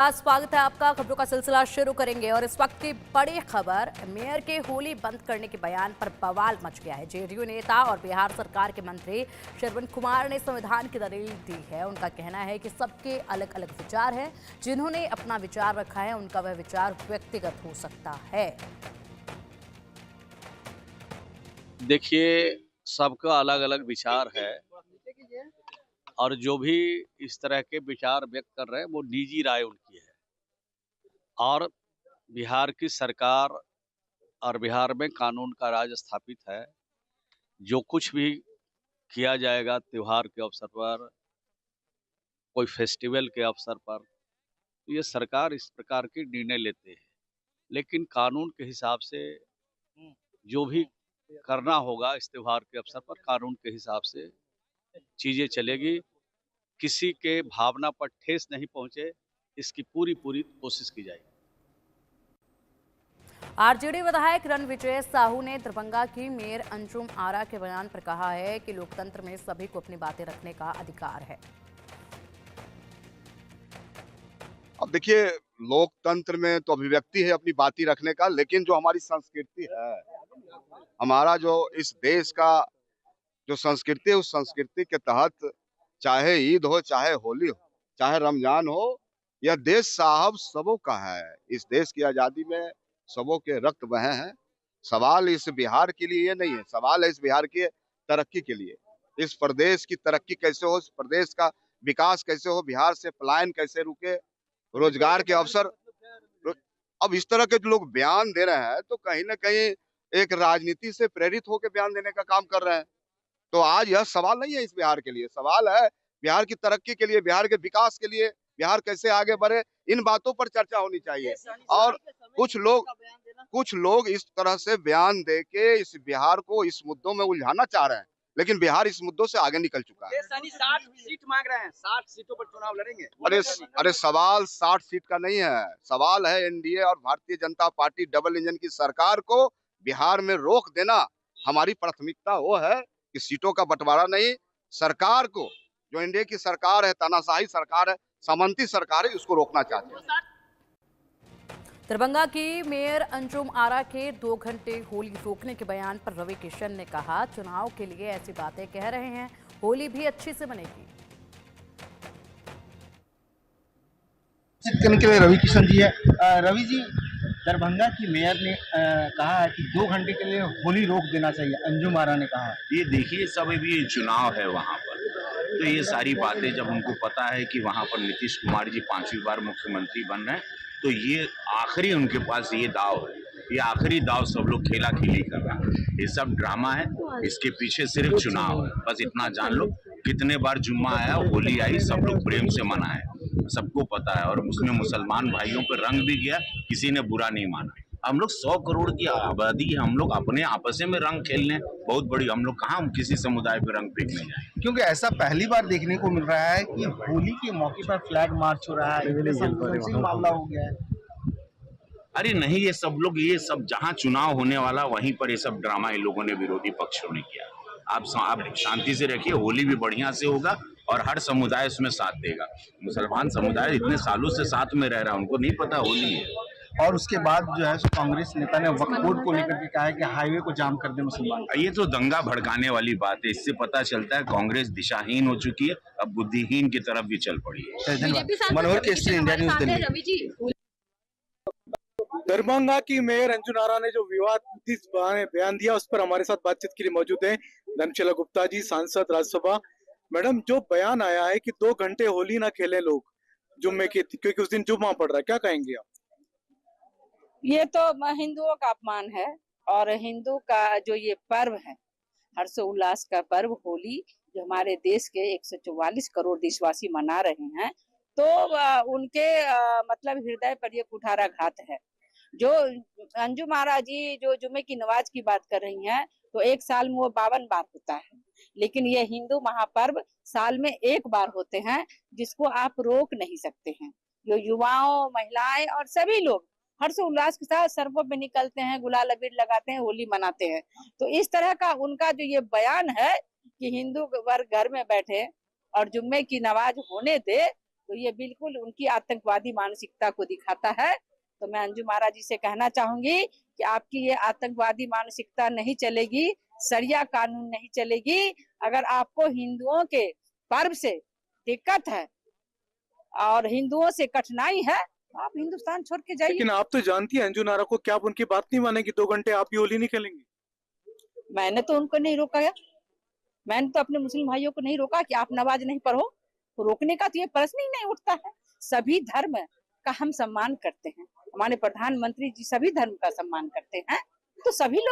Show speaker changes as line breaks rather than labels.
स्वागत है आपका। खबरों का सिलसिला शुरू करेंगे और इस वक्त की बड़ी खबर, मेयर के होली बंद करने के बयान पर बवाल मच गया है। जेडीयू नेता और बिहार सरकार के मंत्री श्रवण कुमार ने संविधान की दलील दी है। उनका कहना है कि सबके अलग अलग विचार हैं, जिन्होंने अपना विचार रखा है उनका वह विचार व्यक्तिगत हो सकता है।
देखिए, सबका अलग अलग विचार है और जो भी इस तरह के विचार व्यक्त कर रहे हैं वो निजी राय उनकी है। और बिहार की सरकार और बिहार में कानून का राज स्थापित है। जो कुछ भी किया जाएगा त्योहार के अवसर पर, कोई फेस्टिवल के अवसर पर, तो ये सरकार इस प्रकार के निर्णय लेते हैं। लेकिन कानून के हिसाब से जो भी करना होगा इस त्योहार के अवसर पर, कानून के हिसाब से चीजें चलेगी। किसी के भावना पर ठेस नहीं पहुंचे, इसकी पूरी कोशिश की जाएगी।
आरजेडी विधायक रणविजय साहू ने दरभंगा की मेयर अंजुम आरा के बयान पर कहा है कि लोकतंत्र में सभी को अपनी बातें रखने का अधिकार है।
अब देखिए, लोकतंत्र में तो अभिव्यक्ति है अपनी बातें रखने का, लेकिन जो हमारी संस्कृति है, हमारा जो इस देश का जो संस्कृति है, उस संस्कृति के तहत चाहे ईद हो, चाहे होली हो, चाहे रमजान हो, यह देश साहब सबों का है। इस देश की आजादी में सबों के रक्त बहे हैं। सवाल इस बिहार के लिए ये नहीं है, सवाल है इस बिहार की तरक्की के लिए। इस प्रदेश की तरक्की कैसे हो, इस प्रदेश का विकास कैसे हो, बिहार से पलायन कैसे रुके, रोजगार के अवसर। अब इस तरह के जो लोग बयान दे रहे हैं तो कहीं ना कहीं एक राजनीति से प्रेरित होकर बयान देने का काम कर रहे हैं। तो आज यह सवाल नहीं है इस बिहार के लिए, सवाल है बिहार की तरक्की के लिए, बिहार के विकास के लिए, बिहार कैसे आगे बढ़े, इन बातों पर चर्चा होनी चाहिए। और कुछ लोग इस तरह से बयान दे के इस बिहार को इस मुद्दों में उलझाना चाह रहे हैं, लेकिन बिहार इस मुद्दों से आगे निकल चुका है।
60 सीट मांग रहे हैं, 60 सीटों पर चुनाव लड़ेंगे।
अरे सवाल 60 सीट का नहीं है, सवाल है एनडीए और Bharatiya Janata party double engine की सरकार को बिहार में रोक देना। हमारी प्राथमिकता वो है कि सीटों का बंटवारा नहीं, सरकार को, जो एनडीए की सरकार है, तानाशाही सरकार है, सामंती सरकार है, उसको रोकना चाहते हैं।
दरभंगा की मेयर अंजुम आरा के 2 घंटे होली रोकने के बयान पर रवि किशन ने कहा, चुनाव के लिए ऐसी बातें कह रहे हैं, होली भी अच्छी से बनेगी।
करने के लिए रवि किशन जी है। रवि जी, दरभंगा की मेयर ने कहा है कि 2 घंटे के लिए होली रोक देना चाहिए, अंजुम आरा ने कहा।
ये देखिए, सब अभी चुनाव है वहाँ पर, तो ये सारी बातें जब उनको पता है कि वहाँ पर नीतीश कुमार जी 5वीं बार मुख्यमंत्री बन रहे हैं, तो ये आखिरी उनके पास ये दाव है, ये आखिरी दाव सब लोग खेला खेली कर रहा है। ये सब ड्रामा है, इसके पीछे सिर्फ चुनाव है, बस इतना जान लो। कितने बार जुम्मा आया, होली आई, सब लोग प्रेम से मनाए, सबको पता है। और उसमें मुसलमान भाइयों पर रंग भी गया, किसी ने बुरा नहीं माना। हम लोग 100 करोड़ की आबादी है, हम लोग अपने आपस में रंग खेलने बहुत बड़ी, हम लोग कहाँ किसी समुदाय पे रंग फेंकने जाए।
क्योंकि ऐसा पहली बार देखने को मिल रहा है कि होली के मौके पर फ्लैग मार्च हो रहा है, मामला हो गया है।
अरे नहीं, ये सब जहाँ चुनाव होने वाला वहीं पर ये सब ड्रामा इन लोगों ने, विरोधी पक्षों ने किया। आप शांति से रखिए, होली भी बढ़िया से होगा और हर समुदाय उसमें साथ देगा। मुसलमान समुदाय इतने सालों से साथ में रह रहा है, उनको नहीं पता होली है।
और उसके बाद जो है कांग्रेस नेता ने वक्फ बोर्ड को लेकर के कहा है कि हाईवे को जाम कर दे मुसलमान।
ये तो दंगा भड़काने वाली बात है। इससे पता चलता है कांग्रेस दिशाहीन हो चुकी है, अब बुद्धिहीन की तरफ भी चल पड़ी है।
मनोहर केसरी, इंडिया न्यूज दिल्ली।
दरभंगा की मेयर अंजुम आरा ने जो विवादित बयान दिया, उस पर हमारे साथ बातचीत के लिए मौजूद है धर्मशाला गुप्ता जी, सांसद राज्यसभा। मैडम, जो बयान आया है कि 2 घंटे होली ना खेले लोग जुम्मे की, क्योंकि उस दिन जुम्मा पड़ रहा है, क्या कहेंगे आप?
ये तो हिंदुओं का अपमान है और हिंदू का जो ये पर्व है, हर्षोल्लास का पर्व होली, जो हमारे देश के 144 करोड़ देशवासी मना रहे हैं, तो उनके मतलब हृदय पर ये कुठाराघात है। जो अंजुम आरा जी जो जुम्मे की नमाज की बात कर रही हैं, तो एक साल में वो 52 बार होता है, लेकिन ये हिंदू महापर्व साल में एक बार होते हैं, जिसको आप रोक नहीं सकते हैं। जो युवाओं, महिलाएं और सभी लोग हर्षोल्लास के साथ सड़कों पे निकलते हैं, गुलाल अबीर लगाते हैं, होली मनाते हैं। तो इस तरह का उनका जो ये बयान है कि हिंदू वर्ग घर में बैठे और जुम्मे की नमाज होने दे, तो ये बिल्कुल उनकी आतंकवादी मानसिकता को दिखाता है। तो मैं अंजुम आरा जी से कहना चाहूंगी कि आपकी ये आतंकवादी मानसिकता नहीं चलेगी, शरिया कानून नहीं चलेगी। अगर आपको हिंदुओं के पर्व से दिक्कत है और हिंदुओं से कठिनाई है, तो आप हिंदुस्तान छोड़ के जाइए।
लेकिन आप तो जानती हैं अंजुम आरा को, क्या आप उनकी बात नहीं मानेंगी? 2 घंटे आप भी होली नहीं खेलेंगी?
मैंने तो उनको नहीं रोका है, मैंने तो अपने मुस्लिम भाइयों को नहीं रोका कि आप नमाज नहीं पढ़ो। तो रोकने का तो ये प्रश्न ही नहीं उठता है। सभी धर्म का हम सम्मान करते हैं, हमारे प्रधानमंत्री जी सभी धर्म का सम्मान करते हैं, तो सभी लोग